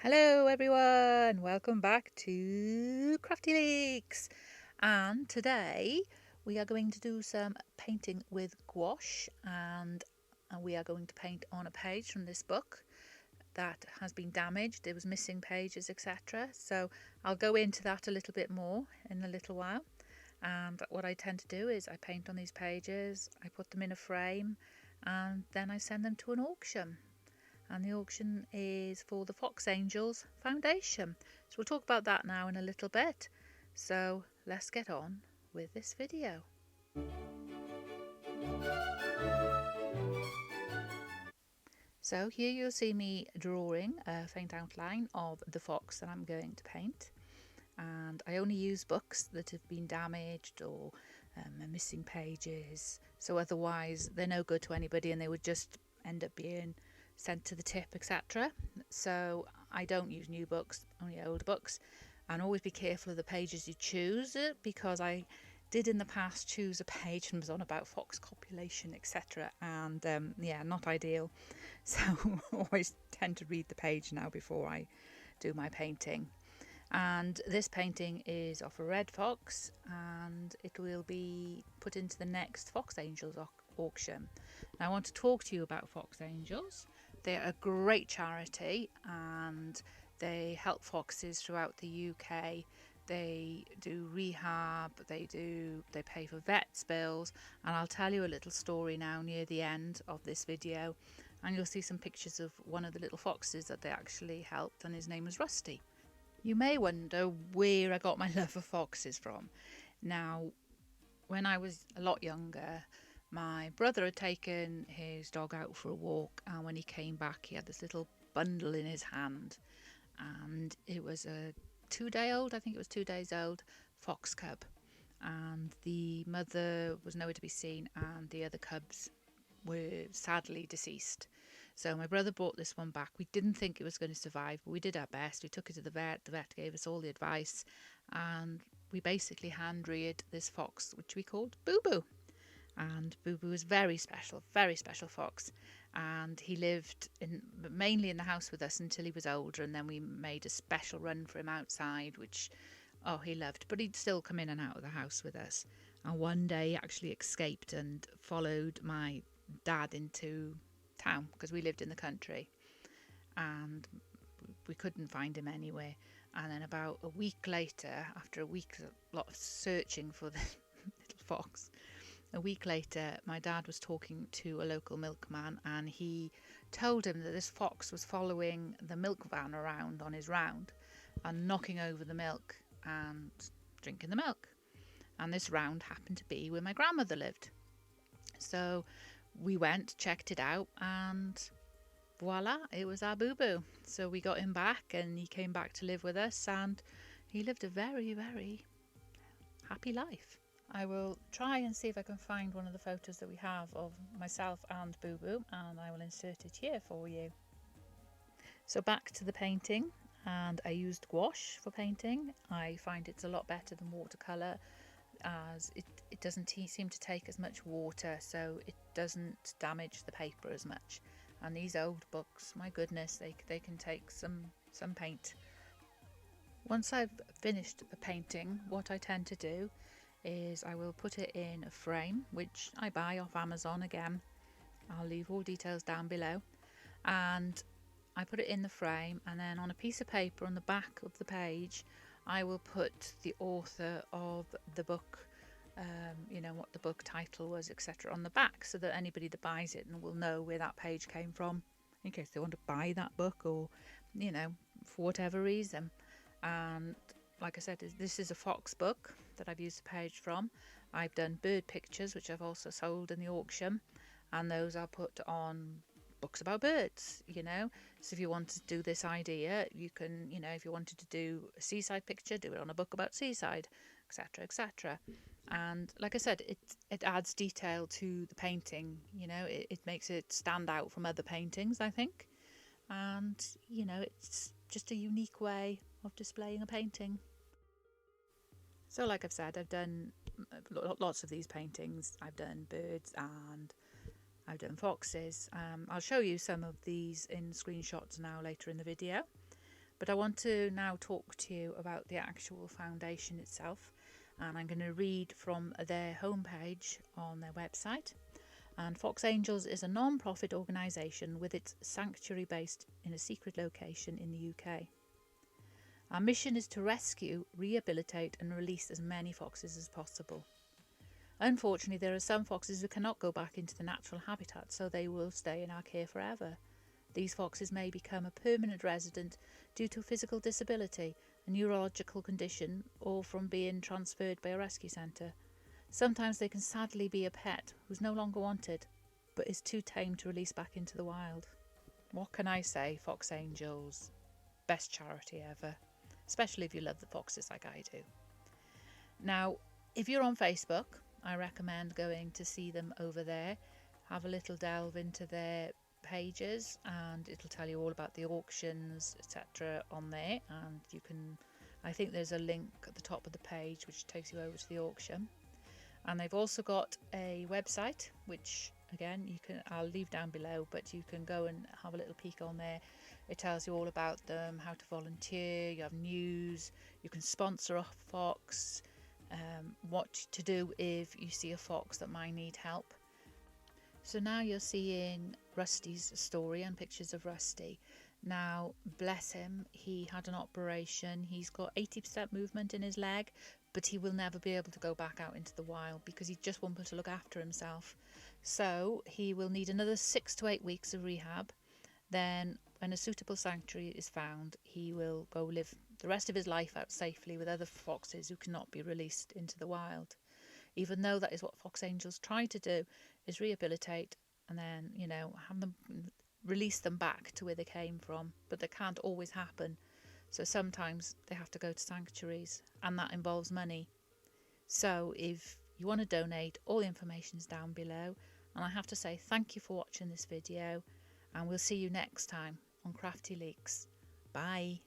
Hello everyone, welcome back to Crafty Leaks, and today we are going to do some painting with gouache, and we are going to paint on a page from this book that has been damaged. It was missing pages, etc. So I'll go into that a little bit more in a little while. And what I tend to do is I paint on these pages, I put them in a frame, and then I send them to an auction. And the auction is for the Foxangels Foundation. So we'll talk about that now in a little bit. So let's get on with this video. So here you'll see me drawing a faint outline of the fox that I'm going to paint. And I only use books that have been damaged or are missing pages. So otherwise they're no good to anybody and they would just end up being sent to the tip, etc. So I don't use new books, only old books, and always be careful of the pages you choose, because I did in the past choose a page and was on about fox copulation, etc. And yeah, not ideal. So always tend to read the page now before I do my painting. And this painting is of a red fox, and it will be put into the next Foxangels auction. Now I want to talk to you about Foxangels. They're a great charity and they help foxes throughout the UK. They do rehab, they pay for vets bills, and I'll tell you a little story now near the end of this video, and you'll see some pictures of one of the little foxes that they actually helped, and his name was Rusty. You may wonder where I got my love for foxes from. Now, when I was a lot younger, my brother had taken his dog out for a walk, and when he came back he had this little bundle in his hand, and it was a 2-day-old, I think it was 2 days old, fox cub, and the mother was nowhere to be seen and the other cubs were sadly deceased. So my brother brought this one back. We didn't think it was going to survive, but we did our best. We took it to the vet gave us all the advice, and we basically hand reared this fox, which we called Boo Boo. And Boo Boo was very special fox, and he lived mainly in the house with us until he was older, and then we made a special run for him outside, which he loved, but he'd still come in and out of the house with us. And one day he actually escaped and followed my dad into town, because we lived in the country and we couldn't find him anywhere. And then about a week later, after a week a lot of searching for the little fox, a week later my dad was talking to a local milkman, and he told him that this fox was following the milk van around on his round and knocking over the milk and drinking the milk. And this round happened to be where my grandmother lived. So we went, checked it out, and voila, it was our Boo Boo. So we got him back and he came back to live with us, and he lived a very, very happy life. I will try and see if I can find one of the photos that we have of myself and Boo Boo, and I will insert it here for you. So back to the painting, and I used gouache for painting. I find it's a lot better than watercolour, as it doesn't seem to take as much water, so it doesn't damage the paper as much. And these old books, my goodness, they can take some paint. Once I've finished the painting, what I tend to do is I will put it in a frame, which I buy off Amazon again. I'll leave all details down below. And I put it in the frame, and then on a piece of paper on the back of the page I will put the author of the book, what the book title was, etc. on the back, so that anybody that buys it will know where that page came from, in case they want to buy that book, or for whatever reason. And like I said, this is a fox book that I've used the page from. I've done bird pictures, which I've also sold in the auction, and those are put on books about birds, so if you want to do this idea, you can, if you wanted to do a seaside picture, do it on a book about seaside, etc. And like I said, it adds detail to the painting, it makes it stand out from other paintings, I think, and it's just a unique way of displaying a painting. So like I've said, I've done lots of these paintings. I've done birds and I've done foxes. I'll show you some of these in screenshots now later in the video. But I want to now talk to you about the actual foundation itself, and I'm going to read from their homepage on their website. And Foxangels is a non-profit organisation with its sanctuary based in a secret location in the UK. Our mission is to rescue, rehabilitate and release as many foxes as possible. Unfortunately, there are some foxes who cannot go back into the natural habitat, so they will stay in our care forever. These foxes may become a permanent resident due to physical disability, a neurological condition, or from being transferred by a rescue centre. Sometimes they can sadly be a pet who's no longer wanted, but is too tame to release back into the wild. What can I say, Foxangels? Best charity ever, especially if you love the foxes like I do. Now, if you're on Facebook, I recommend going to see them over there. Have a little delve into their pages and it'll tell you all about the auctions, etc. on there, and you can, I think there's a link at the top of the page which takes you over to the auction. And they've also got a website which again I'll leave down below, but you can go and have a little peek on there. It tells you all about them, how to volunteer, you have news, you can sponsor a fox, what to do if you see a fox that might need help. So now you're seeing Rusty's story and pictures of Rusty. Now, bless him, he had an operation. He's got 80% movement in his leg, but he will never be able to go back out into the wild because he just won't be able to look after himself. So he will need another 6 to 8 weeks of rehab. Then when a suitable sanctuary is found, he will go live the rest of his life out safely with other foxes who cannot be released into the wild. Even though that is what Foxangels try to do, is rehabilitate and then, have them release them back to where they came from. But that can't always happen. So sometimes they have to go to sanctuaries, and that involves money. So if you want to donate, all the information is down below. And I have to say thank you for watching this video, and we'll see you next time on Crafty Leaks. Bye.